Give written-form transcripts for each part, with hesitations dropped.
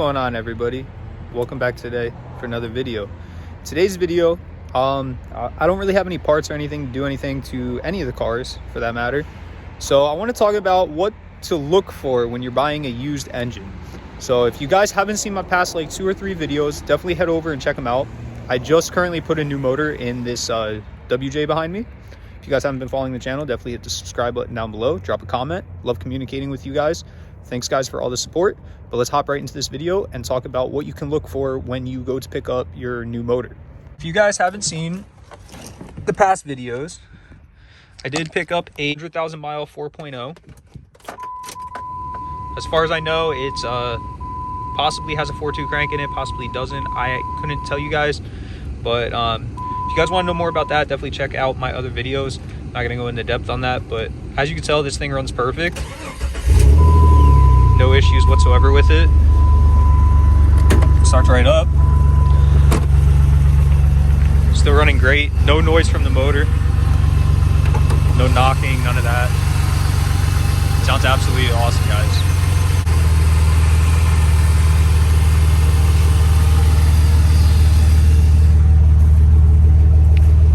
going on, everybody? Welcome back today for another video. Today's video, I don't really have any parts or anything to do anything to any of the cars for that matter. So I want to talk about what to look for when you're buying a used engine. So if you guys haven't seen my past like 2 or 3 videos, definitely head over and check them out. I just currently put a new motor in this WJ behind me. If you guys haven't been following the channel, definitely hit the subscribe button down below. Drop a comment. Love communicating with you guys. Thanks guys for all the support. But let's hop right into this video and talk about what you can look for when you go to pick up your new motor. If you guys haven't seen the past videos, I did pick up a 100,000 mile 4.0. As far as I know, it's possibly has a 4.2 crank in it, possibly doesn't. I couldn't tell you guys, but if you guys want to know more about that, definitely check out my other videos. I'm not gonna go into depth on that, but as you can tell, this thing runs perfect. No issues whatsoever with it. Starts right up. Still running great. No noise from the motor. No knocking, none of that. Sounds absolutely awesome, guys.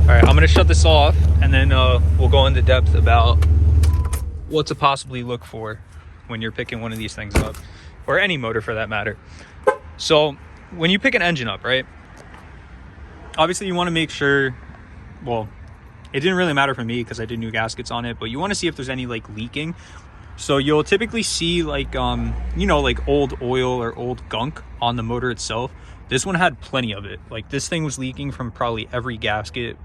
All right, I'm gonna shut this off and then we'll go into depth about what to possibly look for when you're picking one of these things up, or any motor for that matter. So when you pick an engine up, right, obviously you want to make sure, well, it didn't really matter for me because I did new gaskets on it, but you want to see if there's any like leaking. So you'll typically see like you know, like old oil or old gunk on the motor itself. This one had plenty of it. Like this thing was leaking from probably every gasket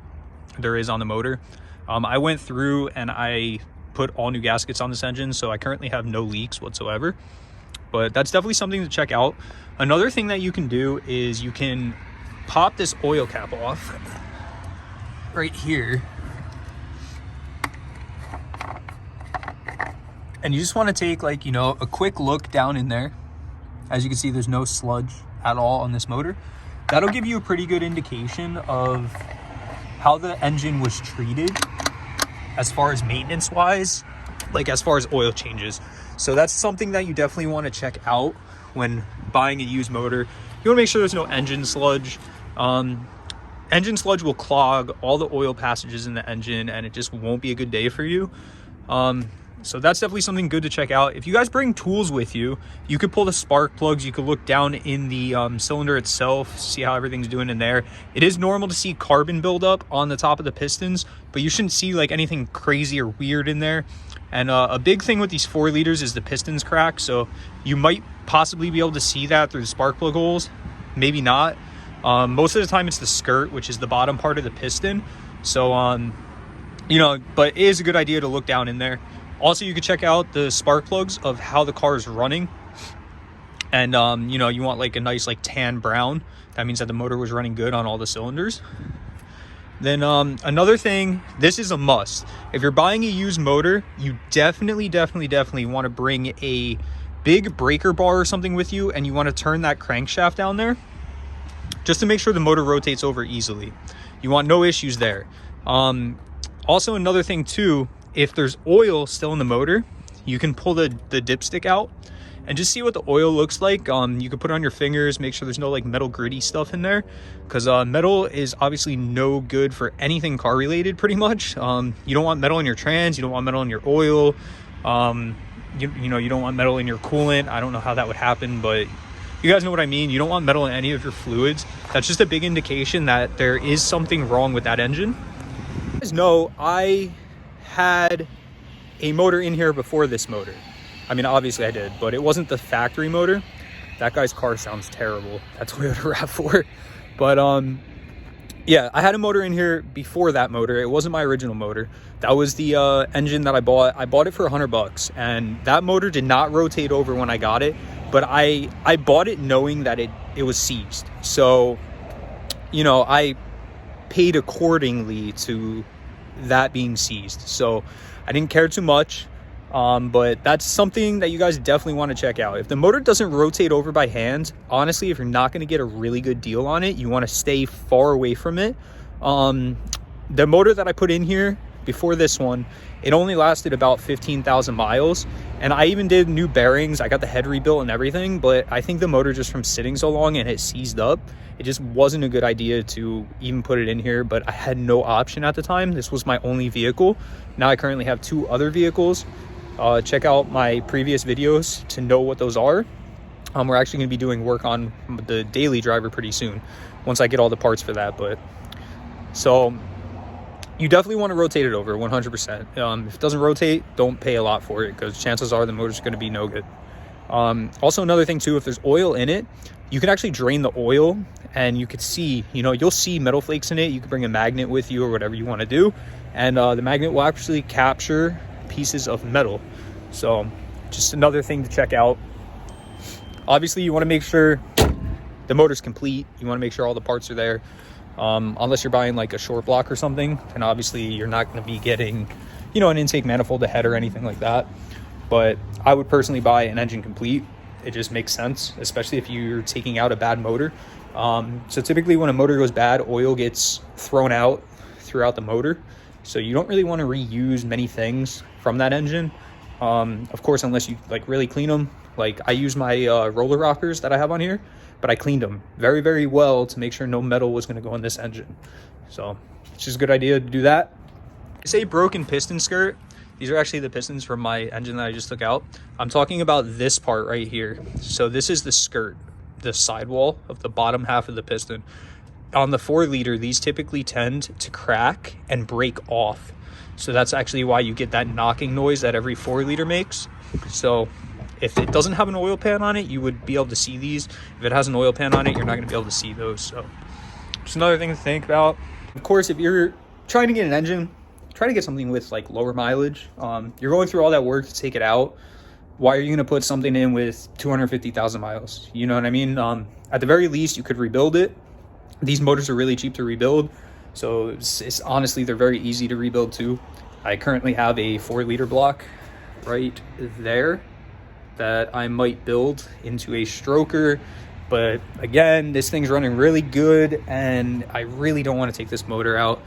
there is on the motor. I went through and I put all new gaskets on this engine, so I currently have no leaks whatsoever. But that's definitely something to check out. Another thing that you can do is you can pop this oil cap off right here, and you just want to take like, you know, a quick look down in there. As you can see, there's no sludge at all on this motor. That'll give you a pretty good indication of how the engine was treated as far as maintenance wise, like as far as oil changes. So that's something that you definitely want to check out when buying a used motor. You want to make sure there's no engine sludge. Engine sludge will clog all the oil passages in the engine and it just won't be a good day for you. So that's definitely something good to check out. If you guys bring tools with you, you could pull the spark plugs. You could look down in the cylinder itself, see how everything's doing in there. It is normal to see carbon buildup on the top of the pistons, but you shouldn't see like anything crazy or weird in there. And a big thing with these 4 liters is the pistons crack. So you might possibly be able to see that through the spark plug holes, maybe not. Most of the time it's the skirt, which is the bottom part of the piston. So, you know, but it is a good idea to look down in there. Also, you can check out the spark plugs of how the car is running. And, you know, you want like a nice like tan brown. That means that the motor was running good on all the cylinders. Then another thing, this is a must. If you're buying a used motor, you definitely want to bring a big breaker bar or something with you. And you want to turn that crankshaft down there just to make sure the motor rotates over easily. You want no issues there. Also, another thing too, if there's oil still in the motor, you can pull the dipstick out and just see what the oil looks like. You can put it on your fingers, make sure there's no like metal gritty stuff in there, because metal is obviously no good for anything car related pretty much. You don't want metal in your trans, you don't want metal in your oil, you know, you don't want metal in your coolant. I don't know how that would happen, but you guys know what I mean. You don't want metal in any of your fluids. That's just a big indication that there is something wrong with that engine. You guys know I had a motor in here before this motor. I mean, obviously I did, but it wasn't the factory motor. That guy's car sounds terrible. That's Toyota RAV4. But yeah, I had a motor in here before that motor. It wasn't my original motor. That was the engine that I bought. I bought it for $100, and that motor did not rotate over when I got it, but I bought it knowing that it was seized. So, you know, I paid accordingly to that being seized. So I didn't care too much, but that's something that you guys definitely want to check out. If the motor doesn't rotate over by hand, honestly, if you're not going to get a really good deal on it, you want to stay far away from it. The motor that I put in here before this one, it only lasted about 15,000 miles. And I even did new bearings. I got the head rebuilt and everything, but I think the motor, just from sitting so long and it seized up, it just wasn't a good idea to even put it in here. But I had no option at the time. This was my only vehicle. Now I currently have 2 other vehicles. Check out my previous videos to know what those are. We're actually going to be doing work on the daily driver pretty soon, once I get all the parts for that. But so you definitely want to rotate it over 100%. If it doesn't rotate, don't pay a lot for it, because chances are the motor's going to be no good. Also, another thing too, if there's oil in it, you can actually drain the oil, and you could see, you'll see metal flakes in it. You can bring a magnet with you or whatever you want to do, and the magnet will actually capture pieces of metal. So just another thing to check out. Obviously, you want to make sure the motor's complete. You want to make sure all the parts are there. Unless you're buying like a short block or something, and obviously you're not going to be getting, an intake manifold, a head, or anything like that. But I would personally buy an engine complete. It just makes sense, especially if you're taking out a bad motor. So typically when a motor goes bad, oil gets thrown out throughout the motor. So you don't really want to reuse many things from that engine. Of course, unless you like really clean them. Like I use my roller rockers that I have on here, but I cleaned them very, very well to make sure no metal was going to go in this engine. So it's just a good idea to do that. Say broken piston skirt. These are actually the pistons from my engine that I just took out. I'm talking about this part right here. So this is the skirt, the sidewall of the bottom half of the piston. On the 4-liter, these typically tend to crack and break off. So that's actually why you get that knocking noise that every 4-liter makes. So if it doesn't have an oil pan on it, you would be able to see these. If it has an oil pan on it, you're not going to be able to see those. So just another thing to think about. Of course, if you're trying to get an engine, try to get something with like lower mileage. You're going through all that work to take it out. Why are you going to put something in with 250,000 miles? You know what I mean? At the very least, you could rebuild it. These motors are really cheap to rebuild. So it's honestly, they're very easy to rebuild too. I currently have a 4-liter block right there that I might build into a stroker, but again, this thing's running really good and I really don't want to take this motor out.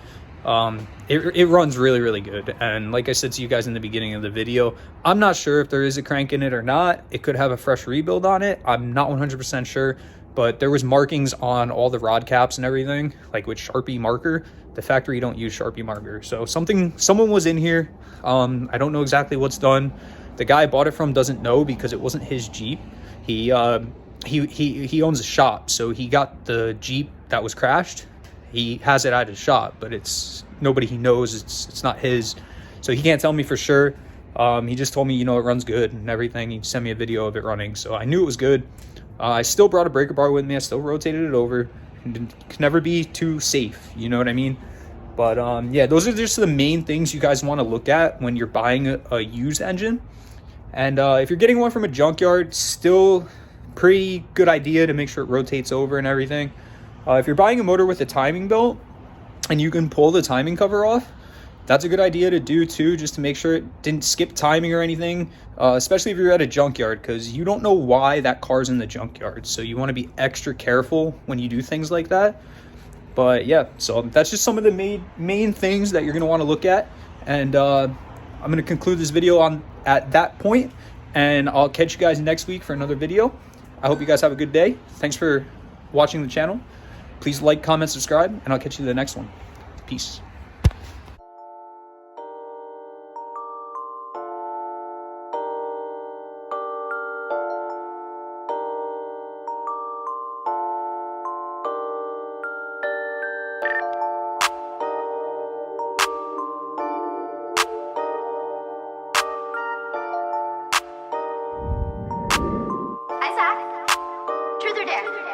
It runs really, really good, and like I said to you guys in the beginning of the video, I'm not sure if there is a crank in it or not. It could have a fresh rebuild on it. I'm not 100% sure, but there was markings on all the rod caps and everything, like with Sharpie marker. The factory don't use Sharpie marker, so someone was in here. I don't know exactly what's done. The guy I bought it from doesn't know, because it wasn't his Jeep. He owns a shop, so he got the Jeep that was crashed. He has it at his shop, but it's nobody he knows. It's not his, so he can't tell me for sure. He just told me, it runs good and everything. He sent me a video of it running, so I knew it was good. I still brought a breaker bar with me. I still rotated it over. It can never be too safe, you know what I mean? But yeah, those are just the main things you guys want to look at when you're buying a used engine. And if you're getting one from a junkyard, still pretty good idea to make sure it rotates over and everything. If you're buying a motor with a timing belt and you can pull the timing cover off, that's a good idea to do too, just to make sure it didn't skip timing or anything, especially if you're at a junkyard, because you don't know why that car's in the junkyard. So you want to be extra careful when you do things like that. But yeah, so that's just some of the main things that you're going to want to look at. And I'm going to conclude this video at that point, and I'll catch you guys next week for another video. I hope you guys have a good day. Thanks for watching the channel. Please like, comment, subscribe, and I'll catch you in the next one. Peace. Hi, Zach. Truth or dare?